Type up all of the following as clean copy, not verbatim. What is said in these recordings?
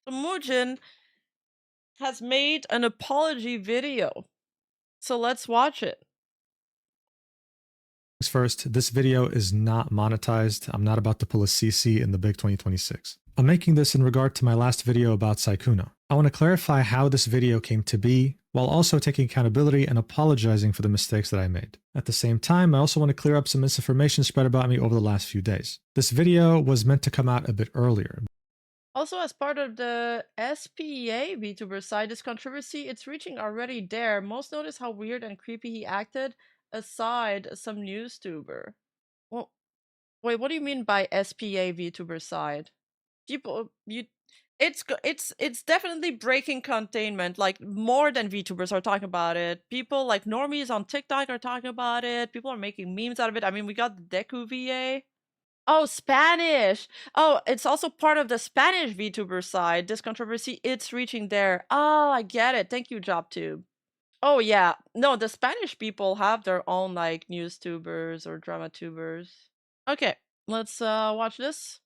So Mujin has made an apology video. So let's watch it. First, this video is not monetized. I'm not about to pull a CC in the big 2026. I'm making this in regard to my last video about Sykkuno. I want to clarify how this video came to be, while also taking accountability and apologizing for the mistakes that I made. At the same time, I also want to clear up some misinformation spread about me over the last few days. This video was meant to come out a bit earlier. Also, as part of the SPA VTuber side, this controversy, it's reaching already there. Most notice how weird and creepy he acted, aside some newstuber. Well, wait, what do you mean by SPA VTuber side? It's definitely breaking containment. Like, more than VTubers are talking about it. People like normies on TikTok are talking about it. People are making memes out of it. I mean, we got the Deku VA. Oh, Spanish! Oh, it's also part of the Spanish VTuber side. This controversy, it's reaching there. Oh, I get it. Thank you, JobTube. Oh, yeah. No, the Spanish people have their own, like, newstubers or dramatubers. Okay, let's watch this.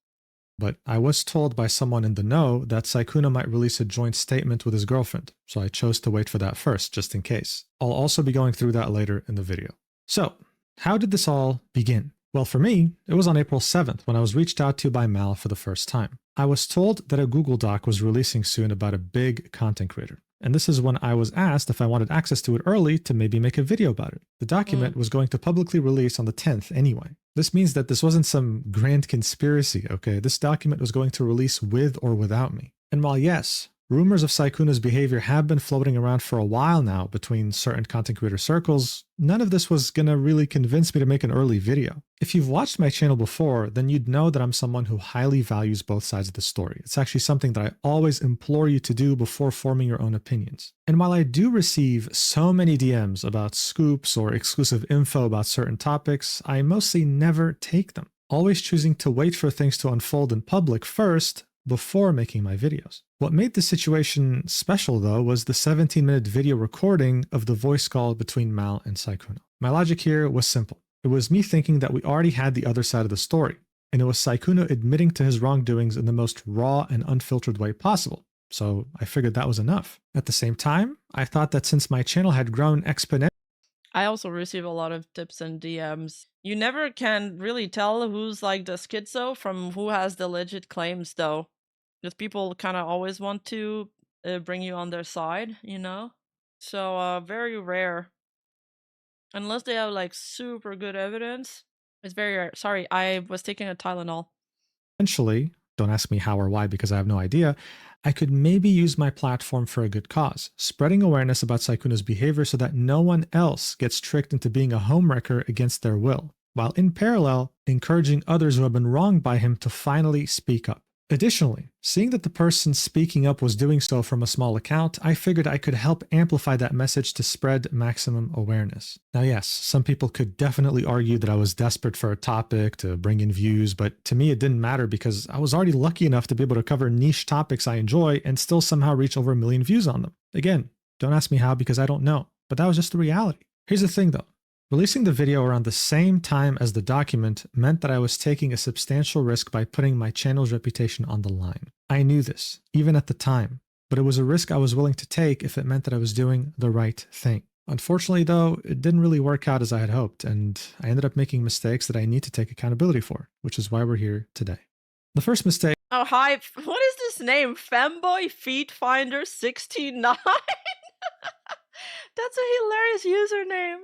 But I was told by someone in the know that Sykkuno might release a joint statement with his girlfriend, so I chose to wait for that first, just in case. I'll also be going through that later in the video. So, how did this all begin? Well, for me, it was on April 7th when I was reached out to by Mal for the first time. I was told that a Google Doc was releasing soon about a big content creator. And this is when I was asked if I wanted access to it early to maybe make a video about it. The document was going to publicly release on the 10th anyway. This means that this wasn't some grand conspiracy, okay? This document was going to release with or without me. And while yes, rumors of Sykkuno's behavior have been floating around for a while now between certain content creator circles, none of this was gonna really convince me to make an early video. If you've watched my channel before, then you'd know that I'm someone who highly values both sides of the story. It's actually something that I always implore you to do before forming your own opinions. And while I do receive so many DMs about scoops or exclusive info about certain topics, I mostly never take them, always choosing to wait for things to unfold in public first before making my videos. What made the situation special, though, was the 17-minute video recording of the voice call between Mal and Sykkuno. My logic here was simple. It was me thinking that we already had the other side of the story, and it was Sykkuno admitting to his wrongdoings in the most raw and unfiltered way possible. So I figured that was enough. At the same time, I thought that since my channel had grown exponentially, I also receive a lot of tips and DMs. You never can really tell who's like the schizo from who has the legit claims, though. Because people kind of always want to bring you on their side, you know? So, very rare. Unless they have like super good evidence, it's very rare. Sorry, I was taking a Tylenol. don't ask me how or why because I have no idea, I could maybe use my platform for a good cause, spreading awareness about Sykkuno's behavior so that no one else gets tricked into being a homewrecker against their will, while in parallel, encouraging others who have been wronged by him to finally speak up. Additionally, seeing that the person speaking up was doing so from a small account, I figured I could help amplify that message to spread maximum awareness. Now yes, some people could definitely argue that I was desperate for a topic to bring in views, but to me it didn't matter because I was already lucky enough to be able to cover niche topics I enjoy and still somehow reach over 1 million views on them. Again, don't ask me how because I don't know, but that was just the reality. Here's the thing though. Releasing the video around the same time as the document meant that I was taking a substantial risk by putting my channel's reputation on the line. I knew this, even at the time, but it was a risk I was willing to take if it meant that I was doing the right thing. Unfortunately though, it didn't really work out as I had hoped, and I ended up making mistakes that I need to take accountability for, which is why we're here today. The first mistake— Oh, hi, what is this name? Femboy Feet Finder 69? That's a hilarious username.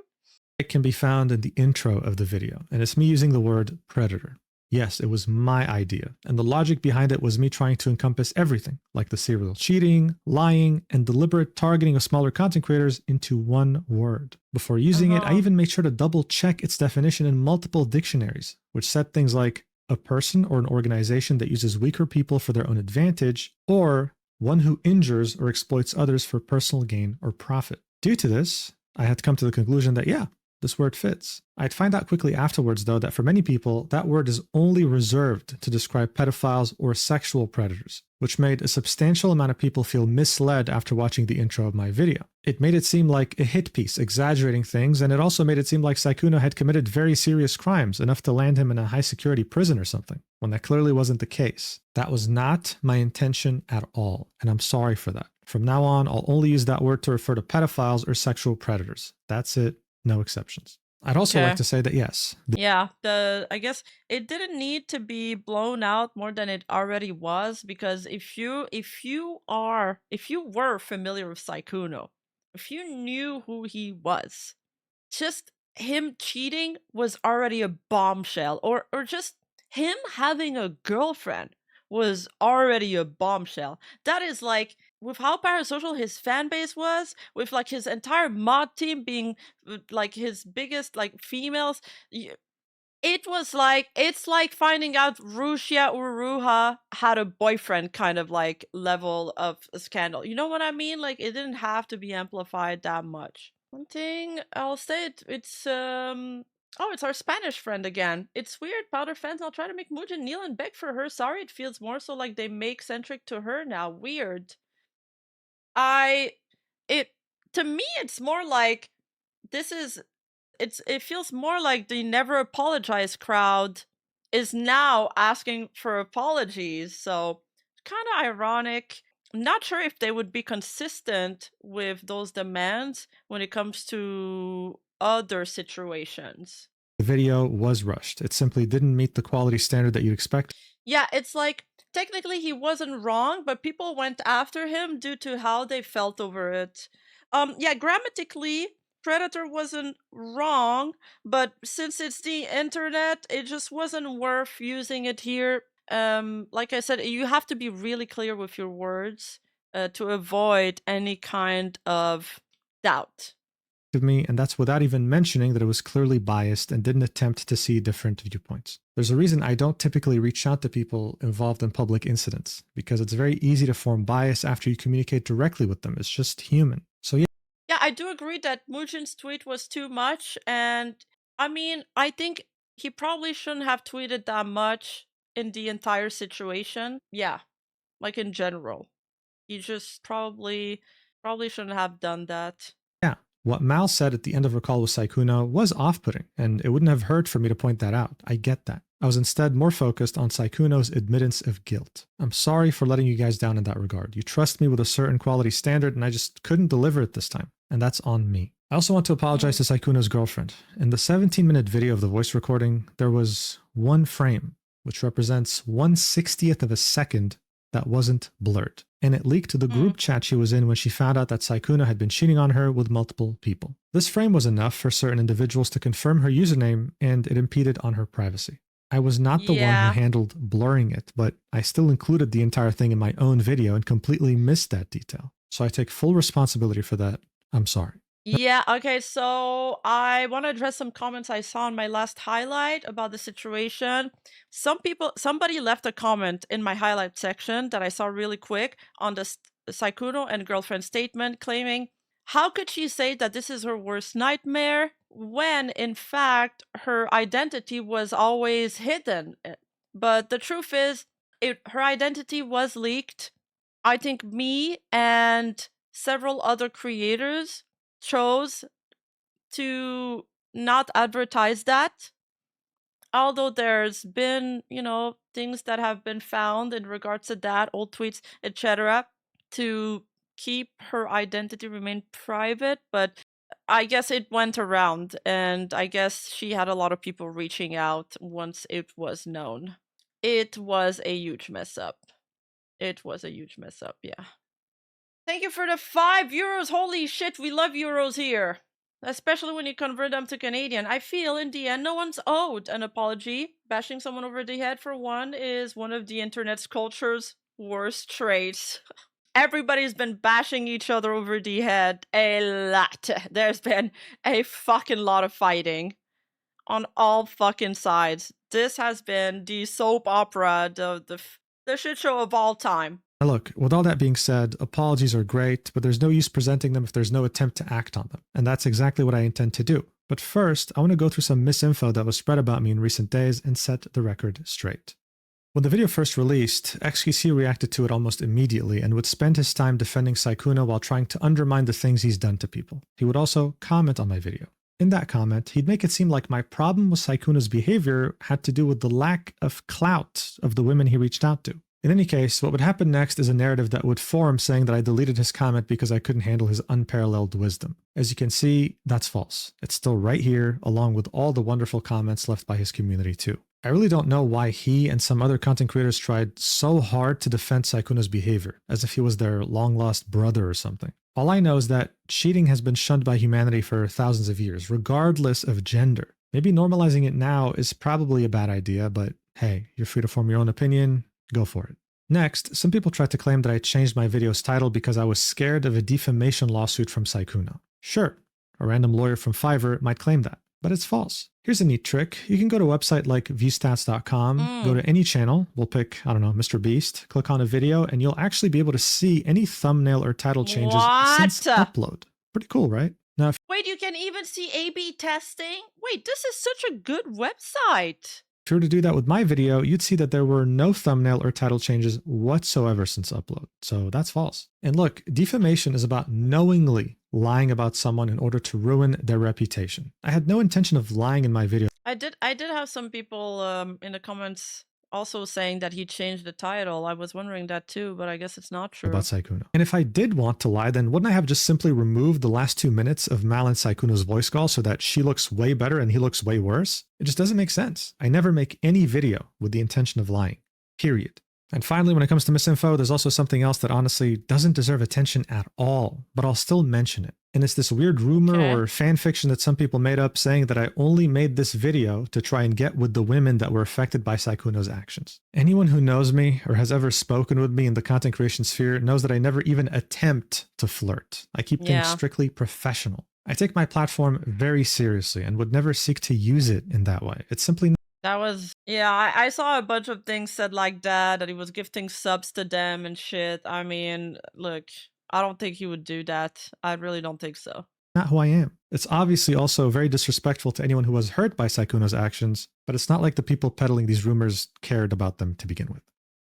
It can be found in the intro of the video, and it's me using the word predator. Yes, it was my idea, and the logic behind it was me trying to encompass everything, like the serial cheating, lying, and deliberate targeting of smaller content creators into one word. Before using it, I even made sure to double check its definition in multiple dictionaries, which said things like a person or an organization that uses weaker people for their own advantage, or one who injures or exploits others for personal gain or profit. Due to this, I had to come to the conclusion that yeah, this word fits. I'd find out quickly afterwards, though, that for many people, that word is only reserved to describe pedophiles or sexual predators, which made a substantial amount of people feel misled after watching the intro of my video. It made it seem like a hit piece, exaggerating things, and it also made it seem like Sykkuno had committed very serious crimes, enough to land him in a high-security prison or something, when that clearly wasn't the case. That was not my intention at all, and I'm sorry for that. From now on, I'll only use that word to refer to pedophiles or sexual predators. That's it. No exceptions. I'd also like to say that yes. Yeah, I guess it didn't need to be blown out more than it already was, because if you were familiar with Sykkuno, if you knew who he was, just him cheating was already a bombshell, or just him having a girlfriend was already a bombshell. That is like, with how parasocial his fan base was, with like his entire mod team being like his biggest like females, it was like, it's like finding out Rushia Uruha had a boyfriend kind of like level of a scandal. You know what I mean? Like, it didn't have to be amplified that much. One thing I'll say, it's oh, it's our Spanish friend again. It's weird, Powder fans now try to make Mujin kneel and beg for her. Sorry, it feels more so like they make centric to her now. Weird. To me, it's more like, it feels more like the never apologize crowd is now asking for apologies. So kind of ironic. I'm not sure if they would be consistent with those demands when it comes to other situations. The video was rushed. It simply didn't meet the quality standard that you'd expect. Yeah, it's like, technically he wasn't wrong, but people went after him due to how they felt over it. Yeah, grammatically, Predator wasn't wrong, but since it's the internet, it just wasn't worth using it here. Like I said, you have to be really clear with your words to avoid any kind of doubt. Of me, and that's without even mentioning that it was clearly biased and didn't attempt to see different viewpoints. There's a reason I don't typically reach out to people involved in public incidents, because it's very easy to form bias after you communicate directly with them. It's just human. So yeah. Yeah, I do agree that Mujin's tweet was too much, and I mean, I think he probably shouldn't have tweeted that much in the entire situation. Yeah, like in general. He just probably shouldn't have done that. Yeah, what Mal said at the end of her call with Sykkuno was off-putting, and it wouldn't have hurt for me to point that out. I get that. I was instead more focused on Sykkuno's admittance of guilt. I'm sorry for letting you guys down in that regard. You trust me with a certain quality standard, and I just couldn't deliver it this time. And that's on me. I also want to apologize to Sykkuno's girlfriend. In the 17-minute video of the voice recording, there was one frame, which represents 1/60th of a second, that wasn't blurred. And it leaked to the group chat she was in when she found out that Sykkuno had been cheating on her with multiple people. This frame was enough for certain individuals to confirm her username, and it impeded on her privacy. I was not the one who handled blurring it, but I still included the entire thing in my own video and completely missed that detail. So I take full responsibility for that. I'm sorry. Yeah, okay, so I want to address some comments I saw in my last highlight about the situation. Somebody left a comment in my highlight section that I saw really quick on the Sykkuno and girlfriend statement, claiming, how could she say that this is her worst nightmare when, in fact, her identity was always hidden? But the truth is, her identity was leaked. I think me and several other creators chose to not advertise that, although there's been, things that have been found in regards to that, old tweets, etc., to keep her identity remain private. But I guess it went around, and I guess she had a lot of people reaching out once it was known. It was a huge mess up. Yeah. Thank you for the €5. Holy shit, we love euros here. Especially when you convert them to Canadian. I feel, in the end, no one's owed an apology. Bashing someone over the head, for one, is one of the internet's culture's worst traits. Everybody's been bashing each other over the head a lot. There's been a fucking lot of fighting on all fucking sides. This has been the soap opera, the shit show of all time. Now look, with all that being said, apologies are great, but there's no use presenting them if there's no attempt to act on them. And that's exactly what I intend to do. But first, I want to go through some misinfo that was spread about me in recent days and set the record straight. When the video first released, XQC reacted to it almost immediately and would spend his time defending Sykkuno while trying to undermine the things he's done to people. He would also comment on my video. In that comment, he'd make it seem like my problem with Sykkuno's behavior had to do with the lack of clout of the women he reached out to. In any case, what would happen next is a narrative that would form saying that I deleted his comment because I couldn't handle his unparalleled wisdom. As you can see, that's false. It's still right here, along with all the wonderful comments left by his community too. I really don't know why he and some other content creators tried so hard to defend Sykkuno's behavior, as if he was their long-lost brother or something. All I know is that cheating has been shunned by humanity for thousands of years, regardless of gender. Maybe normalizing it now is probably a bad idea, but hey, you're free to form your own opinion. Go for it. Next, some people tried to claim that I changed my video's title because I was scared of a defamation lawsuit from Sykkuno. Sure, a random lawyer from Fiverr might claim that, but it's false. Here's a neat trick. You can go to a website like viewstats.com, go to any channel, we'll pick, I don't know, Mr. Beast, click on a video, and you'll actually be able to see any thumbnail or title changes since upload. Pretty cool, right? Now, wait, you can even see A/B testing? Wait, this is such a good website. If you were to do that with my video, you'd see that there were no thumbnail or title changes whatsoever since upload. So that's false. And look, defamation is about knowingly lying about someone in order to ruin their reputation. I had no intention of lying in my video. I did have some people in the comments also saying that he changed the title. I was wondering that too, but I guess it's not true. About Sykkuno. And if I did want to lie, then wouldn't I have just simply removed the last 2 minutes of Mal and Sykkuno's voice call so that she looks way better and he looks way worse? It just doesn't make sense. I never make any video with the intention of lying. Period. And finally, when it comes to misinfo, there's also something else that honestly doesn't deserve attention at all, but I'll still mention it. And it's this weird rumor or fan fiction that some people made up saying that I only made this video to try and get with the women that were affected by Sykkuno's actions. Anyone who knows me or has ever spoken with me in the content creation sphere knows that I never even attempt to flirt. I keep things strictly professional. I take my platform very seriously and would never seek to use it in that way. It's simply that was, I saw a bunch of things said like that he was gifting subs to them and shit. I mean, look, I don't think he would do that. I really don't think so. Not who I am. It's obviously also very disrespectful to anyone who was hurt by Sykkuno's actions, but it's not like the people peddling these rumors cared about them to begin with.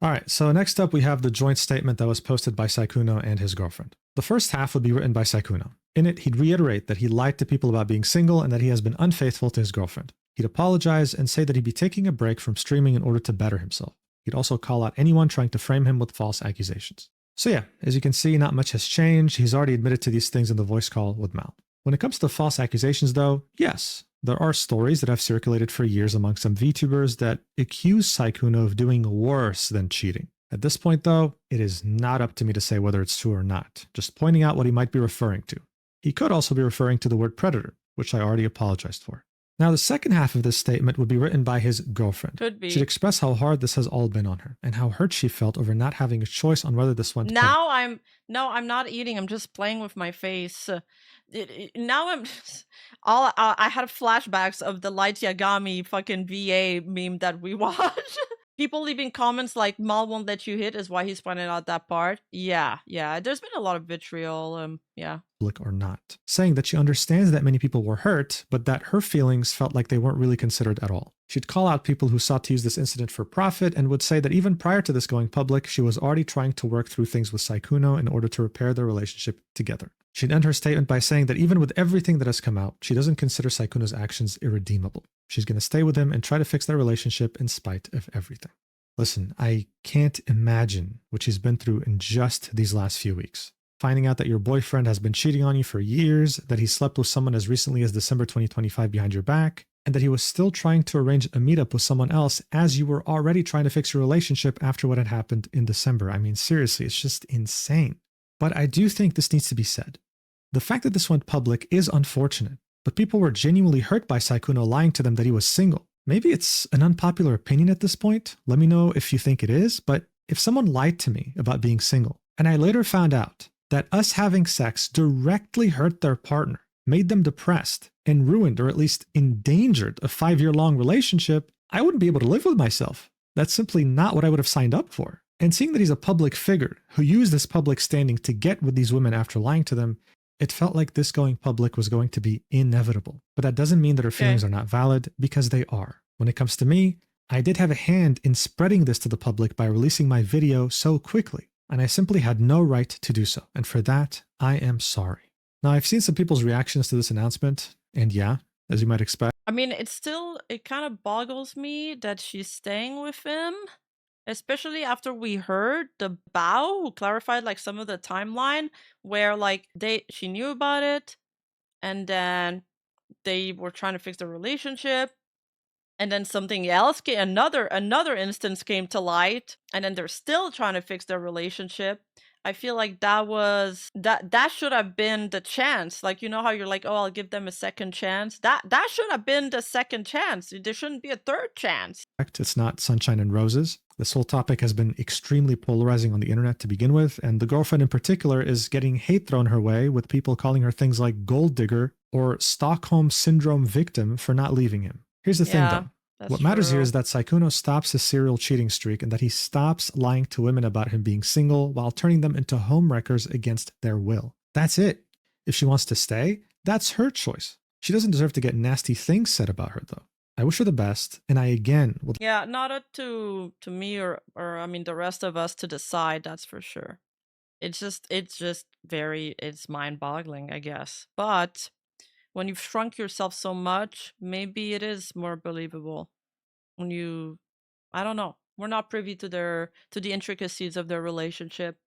Alright, so next up we have the joint statement that was posted by Sykkuno and his girlfriend. The first half would be written by Sykkuno. In it, he'd reiterate that he lied to people about being single and that he has been unfaithful to his girlfriend. He'd apologize and say that he'd be taking a break from streaming in order to better himself. He'd also call out anyone trying to frame him with false accusations. So yeah, as you can see, not much has changed. He's already admitted to these things in the voice call with Mal. When it comes to false accusations though, yes, there are stories that have circulated for years among some VTubers that accuse Sykkuno of doing worse than cheating. At this point though, it is not up to me to say whether it's true or not, just pointing out what he might be referring to. He could also be referring to the word predator, which I already apologized for. Now, the second half of this statement would be written by his girlfriend. Could be. She'd express how hard this has all been on her and how hurt she felt over not having a choice on whether this went. Now I'm not eating. I'm just playing with my face. Now I had flashbacks of the Light Yagami fucking VA meme that we watched. People leaving comments like Mal won't let you hit is why he's pointed out that part. Yeah. There's been a lot of vitriol. Or not, saying that she understands that many people were hurt, but that her feelings felt like they weren't really considered at all. She'd call out people who sought to use this incident for profit and would say that even prior to this going public, she was already trying to work through things with Sykkuno in order to repair their relationship together. She'd end her statement by saying that even with everything that has come out, she doesn't consider Sykkuno's actions irredeemable. She's going to stay with him and try to fix their relationship in spite of everything. Listen, I can't imagine what she's been through in just these last few weeks. Finding out that your boyfriend has been cheating on you for years, that he slept with someone as recently as December 2025 behind your back, and that he was still trying to arrange a meetup with someone else as you were already trying to fix your relationship after what had happened in December. I mean, seriously, it's just insane. But I do think this needs to be said. The fact that this went public is unfortunate, but people were genuinely hurt by Sykkuno lying to them that he was single. Maybe it's an unpopular opinion at this point. Let me know if you think it is, but if someone lied to me about being single, and I later found out that us having sex directly hurt their partner, made them depressed, and ruined or at least endangered a 5-year-long relationship, I wouldn't be able to live with myself. That's simply not what I would have signed up for. And seeing that he's a public figure who used this public standing to get with these women after lying to them, it felt like this going public was going to be inevitable. But that doesn't mean that her feelings are not valid, because they are. When it comes to me, I did have a hand in spreading this to the public by releasing my video so quickly, and I simply had no right to do so. And for that, I am sorry. Now, I've seen some people's reactions to this announcement, and yeah, as you might expect. I mean, it kind of boggles me that she's staying with him, especially after we heard the Bao who clarified like some of the timeline where like she knew about it, and then they were trying to fix the relationship, and then something else came, another instance came to light, and then they're still trying to fix their relationship. I feel like that should have been the chance. Like, you know how you're like, oh, I'll give them a second chance. That should have been the second chance. There shouldn't be a third chance. It's not sunshine and roses. This whole topic has been extremely polarizing on the internet to begin with, and the girlfriend in particular is getting hate thrown her way, with people calling her things like gold digger or Stockholm Syndrome victim for not leaving him. Here's the thing though. What matters here is that Sykkuno stops his serial cheating streak and that he stops lying to women about him being single while turning them into homewreckers against their will. That's it. If she wants to stay, that's her choice. She doesn't deserve to get nasty things said about her though. I wish her the best, and I again will— Yeah, not up to me or I mean the rest of us to decide, that's for sure. It's mind-boggling, I guess. But when you've shrunk yourself so much, maybe it is more believable. When I don't know. We're not privy to the intricacies of their relationship.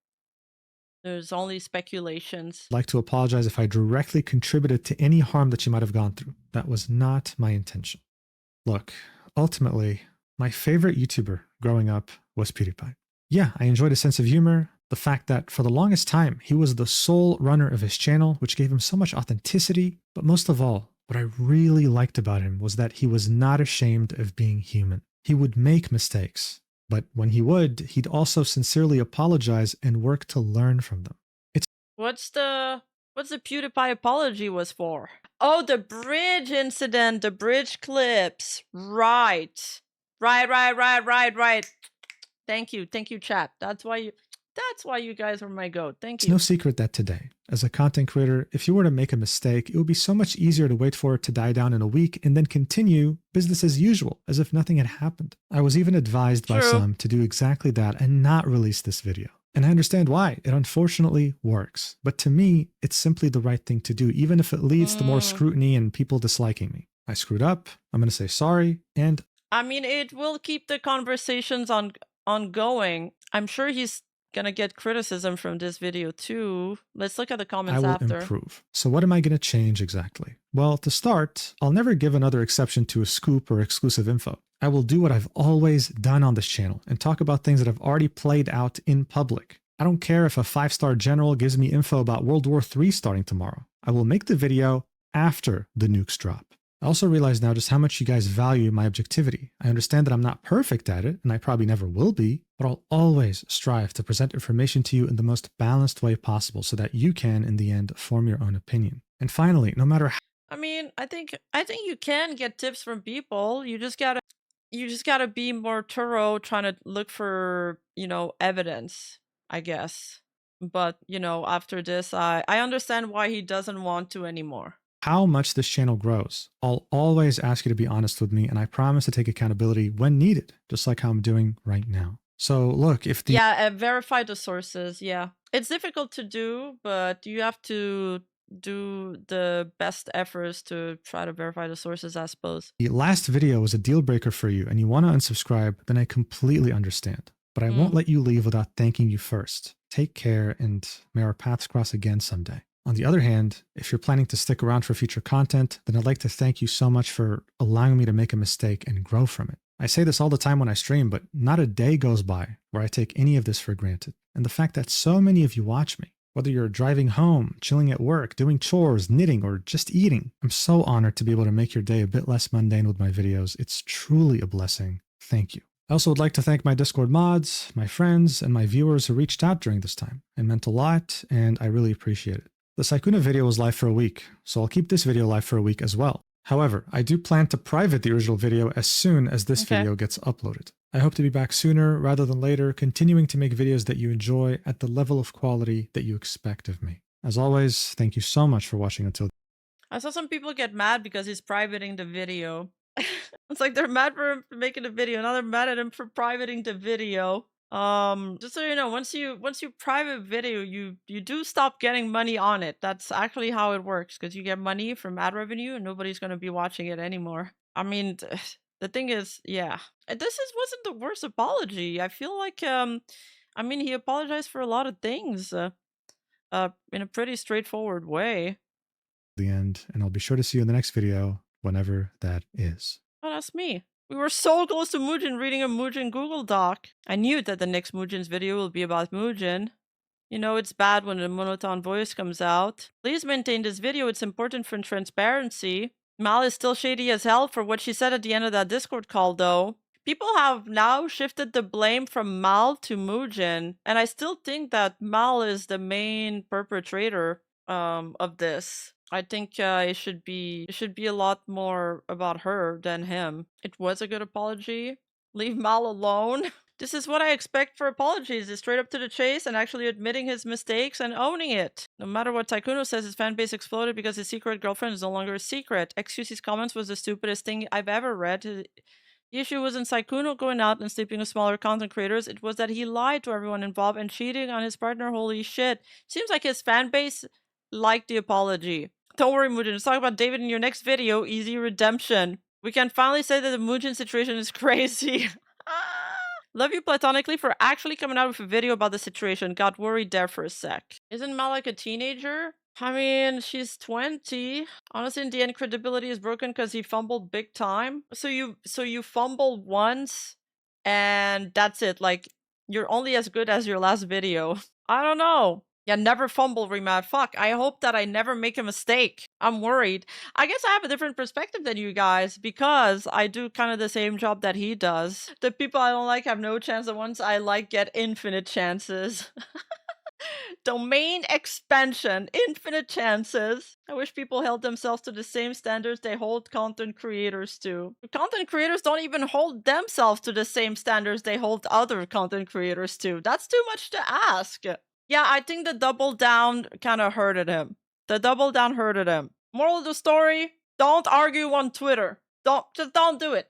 There's only speculations. I'd like to apologize if I directly contributed to any harm that she might have gone through. That was not my intention. Look, ultimately, my favorite YouTuber growing up was PewDiePie. Yeah, I enjoyed his sense of humor, the fact that for the longest time, he was the sole runner of his channel, which gave him so much authenticity, but most of all, what I really liked about him was that he was not ashamed of being human. He would make mistakes, but when he would, he'd also sincerely apologize and work to learn from them. What's the PewDiePie apology was for? Oh, the bridge incident, the bridge clips. Right. Thank you, chat. That's why you guys are my goat. Thank you. It's no secret that today, as a content creator, if you were to make a mistake, it would be so much easier to wait for it to die down in a week and then continue business as usual, as if nothing had happened. I was even advised by some to do exactly that and not release this video. And I understand why. It unfortunately works. But to me, it's simply the right thing to do, even if it leads to more scrutiny and people disliking me. I screwed up. I'm going to say sorry. And I mean, it will keep the conversations ongoing. I'm sure he's gonna get criticism from this video too. Let's look at the comments after. I will improve. So what am I gonna change exactly? Well, to start, I'll never give another exception to a scoop or exclusive info. I will do what I've always done on this channel and talk about things that have already played out in public. I don't care if a 5-star general gives me info about World War III starting tomorrow. I will make the video after the nukes drop. I also realize now just how much you guys value my objectivity. I understand that I'm not perfect at it, and I probably never will be, but I'll always strive to present information to you in the most balanced way possible so that you can, in the end, form your own opinion. And finally, no matter how— I mean, I think you can get tips from people. You just gotta be more thorough, trying to look for, evidence, I guess. But, after this, I understand why he doesn't want to anymore. How much this channel grows, I'll always ask you to be honest with me, and I promise to take accountability when needed, just like how I'm doing right now. So look, if the— Yeah, verify the sources, yeah. It's difficult to do, but you have to do the best efforts to try to verify the sources, I suppose. The last video was a deal breaker for you and you want to unsubscribe, then I completely understand. But I won't let you leave without thanking you first. Take care, and may our paths cross again someday. On the other hand, if you're planning to stick around for future content, then I'd like to thank you so much for allowing me to make a mistake and grow from it. I say this all the time when I stream, but not a day goes by where I take any of this for granted. And the fact that so many of you watch me, whether you're driving home, chilling at work, doing chores, knitting, or just eating, I'm so honored to be able to make your day a bit less mundane with my videos. It's truly a blessing. Thank you. I also would like to thank my Discord mods, my friends, and my viewers who reached out during this time. It meant a lot, and I really appreciate it. The Sykkuno video was live for a week, so I'll keep this video live for a week as well. However, I do plan to private the original video as soon as this video gets uploaded. I hope to be back sooner rather than later, continuing to make videos that you enjoy at the level of quality that you expect of me. As always, thank you so much for watching until. I saw some people get mad because he's privating the video. It's like they're mad for him for making a video, now they're mad at him for privating the video. Just so you know, once you private video, you do stop getting money on it. That's actually how it works, because you get money from ad revenue and nobody's gonna be watching it anymore. I mean, the thing is, yeah, wasn't the worst apology. I feel like I mean, he apologized for a lot of things in a pretty straightforward way. The end, and I'll be sure to see you in the next video, whenever that is. Oh, that's me. We were so close to Mujin reading a Mujin Google Doc. I knew that the next Mujin's video will be about Mujin. You know, it's bad when a monotone voice comes out. Please maintain this video, it's important for transparency. Mal is still shady as hell for what she said at the end of that Discord call, though. People have now shifted the blame from Mal to Mujin, and I still think that Mal is the main perpetrator of this. I think it should be a lot more about her than him. It was a good apology. Leave Mal alone. This is what I expect for apologies, is straight up to the chase and actually admitting his mistakes and owning it. No matter what Sykkuno says, his fan base exploded because his secret girlfriend is no longer a secret. XQC's comments was the stupidest thing I've ever read. The issue wasn't Sykkuno going out and sleeping with smaller content creators, it was that he lied to everyone involved and cheating on his partner. Holy shit. Seems like his fan base liked the apology. Don't worry, Mujin. Let's talk about David in your next video. Easy redemption. We can finally say that the Mujin situation is crazy. Love you platonically for actually coming out with a video about the situation. Got worried there for a sec. Isn't Mal like a teenager? I mean, she's 20. Honestly, in the end, credibility is broken because he fumbled big time. So you fumble once and that's it. Like, you're only as good as your last video. I don't know. Yeah, never fumble, Rima. Fuck, I hope that I never make a mistake. I'm worried. I guess I have a different perspective than you guys because I do kind of the same job that he does. The people I don't like have no chance. The ones I like get infinite chances. Domain expansion, infinite chances. I wish people held themselves to the same standards they hold content creators to. Content creators don't even hold themselves to the same standards they hold other content creators to. That's too much to ask. Yeah, I think the double down kind of hurted him. The double down hurted him. Moral of the story, don't argue on Twitter. Just don't do it.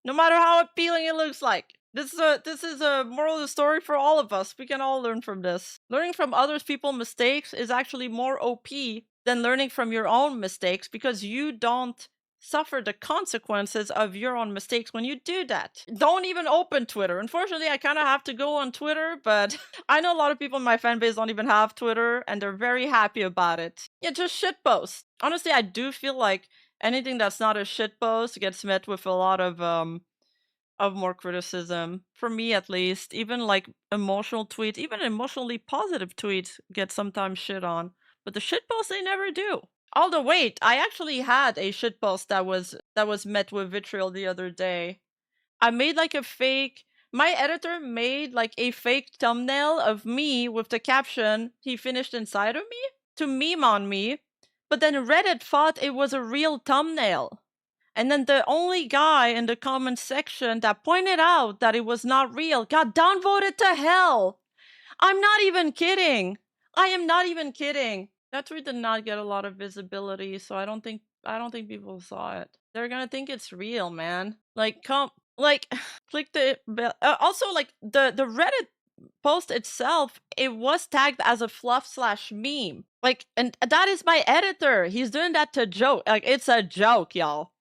No matter how appealing it looks like. This is a moral of the story for all of us. We can all learn from this. Learning from other people's mistakes is actually more OP than learning from your own mistakes because you don't suffer the consequences of your own mistakes when you do that. Don't even open Twitter. Unfortunately, I kind of have to go on Twitter, but I know a lot of people in my fan base don't even have Twitter, and they're very happy about it. Yeah, just shitpost. Honestly, I do feel like anything that's not a shitpost gets met with a lot of more criticism. For me, at least. Even like emotional tweets, even emotionally positive tweets get sometimes shit on. But the shitposts, they never do. Although wait, I actually had a shitpost that was met with vitriol the other day. I made like a fake. My editor made like a fake thumbnail of me with the caption, "He finished inside of me," to meme on me. But then Reddit thought it was a real thumbnail. And then the only guy in the comment section that pointed out that it was not real got downvoted to hell. I'm not even kidding. I am not even kidding. That tweet did not get a lot of visibility, so I don't think people saw it. They're gonna think it's real, man. Like, click the bell. Also, like the Reddit post itself, it was tagged as a fluff/meme. Like, and that is my editor. He's doing that to joke. Like, it's a joke, y'all.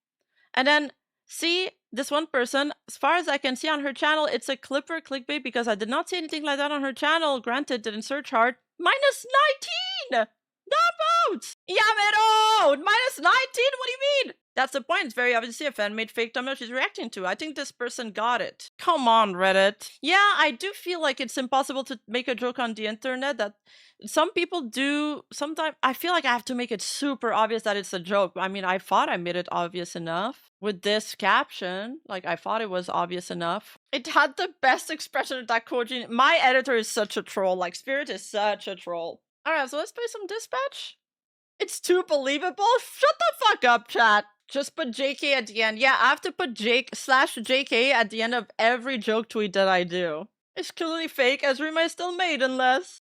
And then see this one person, as far as I can see on her channel, it's a clipper clickbait because I did not see anything like that on her channel. Granted, didn't search hard. -19! Not votes! Yamero! -19? What do you mean? That's the point. It's very obviously a fan-made fake thumbnail she's reacting to. I think this person got it. Come on, Reddit. Yeah, I do feel like it's impossible to make a joke on the internet that some people do. Sometimes I feel like I have to make it super obvious that it's a joke. I mean, I thought I made it obvious enough with this caption. Like, I thought it was obvious enough. It had the best expression of that Koji. My editor is such a troll. Like, Spirit is such a troll. Alright, so let's play some Dispatch. It's too believable. Shut the fuck up, chat. Just put JK at the end. Yeah, I have to put /JK at the end of every joke tweet that I do. It's clearly fake, as Rima is still maidenless.